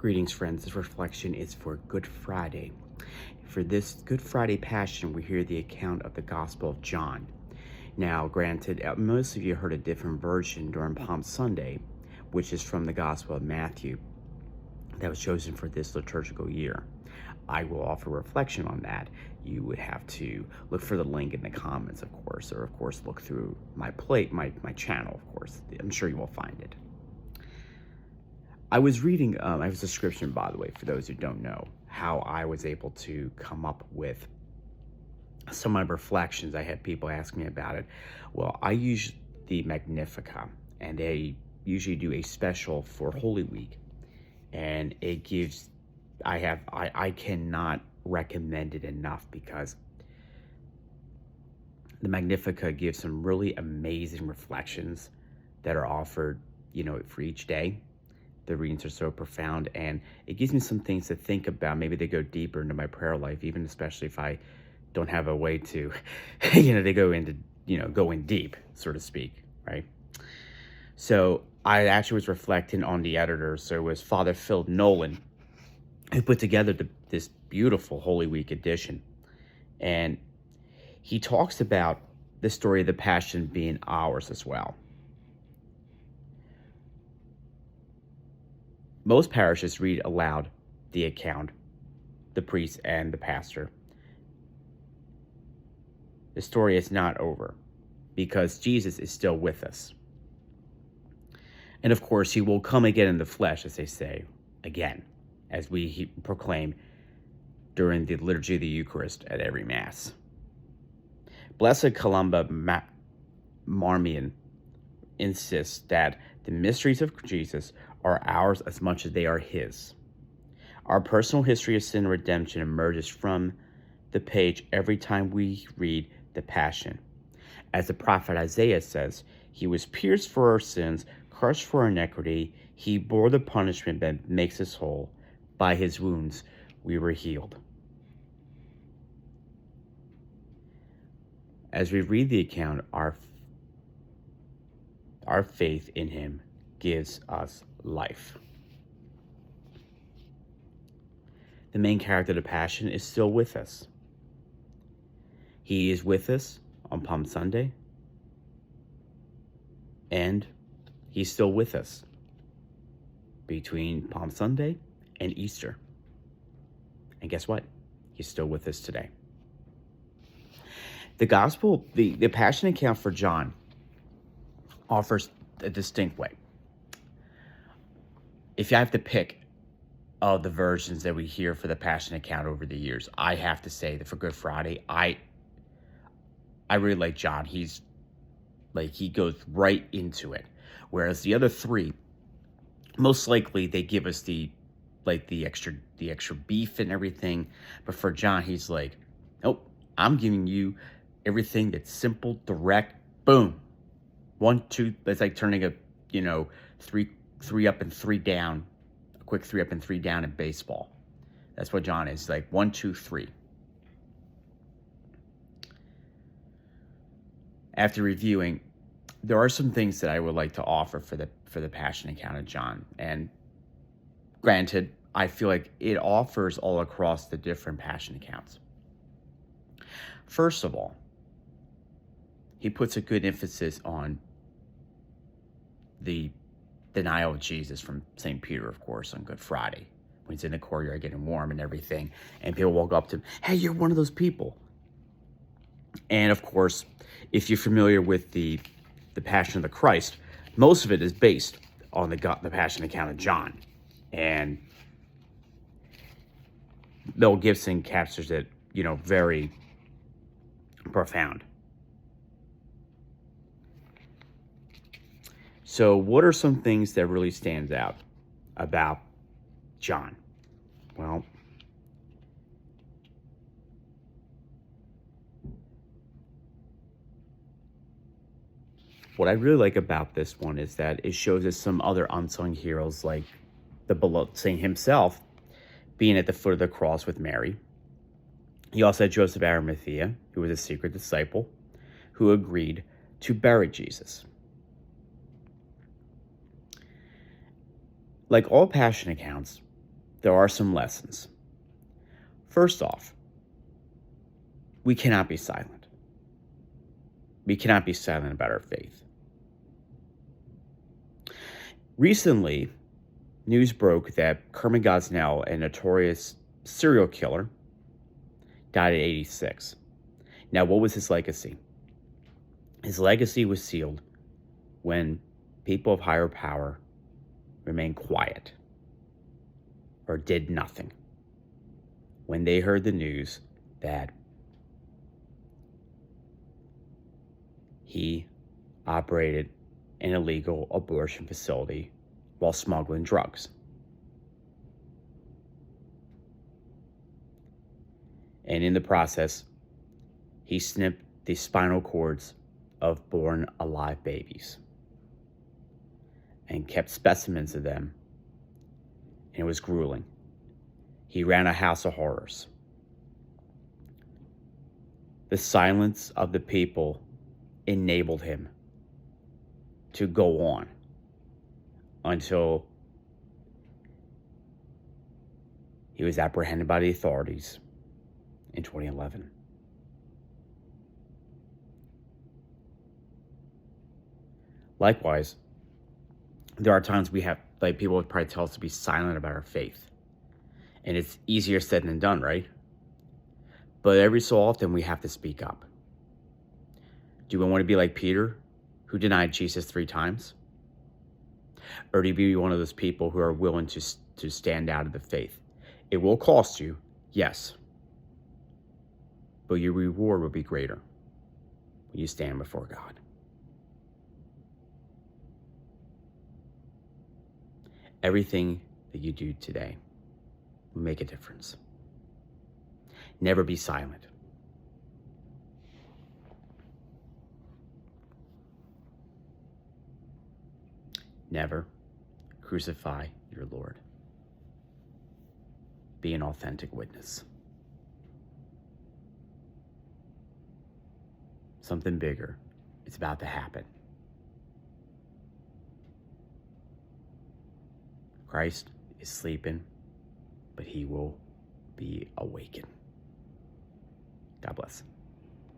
Greetings, friends. This reflection is for Good Friday. For this Good Friday Passion, we hear the account of the Gospel of John. Now, granted, most of you heard a different version during Palm Sunday, which is from the Gospel of Matthew, that was chosen for this liturgical year. I will offer reflection on that. You would have to look for the link in the comments, of course, or of course look through my channel, of course. I'm sure you will find it. I was reading, I have a description, by the way, for those who don't know, how I was able to come up with some of my reflections. I had people ask me about it. Well, I use the Magnificat, and they usually do a special for Holy Week. And it gives, I cannot recommend it enough, because the Magnificat gives some really amazing reflections that are offered, for each day. The readings are so profound, and it gives me some things to think about. Maybe they go deeper into my prayer life, even especially if I don't have a way to, they go into, go in deep, so to speak, right? So I actually was reflecting on the editor. So it was Father Phil Nolan who put together this beautiful Holy Week edition. And he talks about the story of the Passion being ours as well. Most parishes read aloud the account, the priest and the pastor. The story is not over, because Jesus is still with us. And of course, he will come again in the flesh, as they say, again, as we proclaim during the liturgy of the Eucharist at every Mass. Blessed Columba Marmion insists that the mysteries of Jesus are ours as much as they are his. Our personal history of sin and redemption emerges from the page every time we read the Passion. As the prophet Isaiah says, he was pierced for our sins, crushed for our iniquity. He bore the punishment that makes us whole. By his wounds we were healed. As we read the account, our faith in him gives us life. The main character of the Passion is still with us. He is with us on Palm Sunday, and he's still with us between Palm Sunday and Easter. And guess what? He's still with us today. The Gospel, the Passion account for John offers a distinct way. If I have to pick of the versions that we hear for the Passion account over the years, I have to say that for Good Friday, I really like John. He's like, he goes right into it. Whereas the other three, most likely they give us the extra beef and everything. But for John, he's like, nope, I'm giving you everything that's simple, direct, boom. 1, 2, it's like turning a, three up and three down, a quick 3 up and 3 down in baseball. That's what John is, like 1, 2, 3. After reviewing, there are some things that I would like to offer for the Passion account of John. And granted, I feel like it offers all across the different Passion accounts. First of all, he puts a good emphasis on the denial of Jesus from St. Peter, of course, on Good Friday, when he's in the courtyard getting warm and everything, and people walk up to him, hey, you're one of those people. And of course, if you're familiar with the Passion of the Christ, most of it is based on the Passion account of John. And Mel Gibson captures it, very profound. So what are some things that really stands out about John? Well, what I really like about this one is that it shows us some other unsung heroes, like the beloved Saint himself being at the foot of the cross with Mary. He also had Joseph Arimathea, who was a secret disciple, who agreed to bury Jesus. Like all Passion accounts, there are some lessons. First off, we cannot be silent. We cannot be silent about our faith. Recently, news broke that Kermit Gosnell, a notorious serial killer, died at 86. Now, what was his legacy? His legacy was sealed when people of higher power remained quiet or did nothing when they heard the news that he operated an illegal abortion facility while smuggling drugs. And in the process, he snipped the spinal cords of born alive babies and kept specimens of them, and it was grueling. He ran a house of horrors. The silence of the people enabled him to go on until he was apprehended by the authorities in 2011. Likewise, there are times we have, like, people would probably tell us to be silent about our faith. And it's easier said than done, right? But every so often we have to speak up. Do we want to be like Peter, who denied Jesus 3 times? Or do you be one of those people who are willing to stand out of the faith? It will cost you, yes. But your reward will be greater when you stand before God. Everything that you do today will make a difference. Never be silent. Never crucify your Lord. Be an authentic witness. Something bigger is about to happen. Christ is sleeping, but he will be awakened. God bless.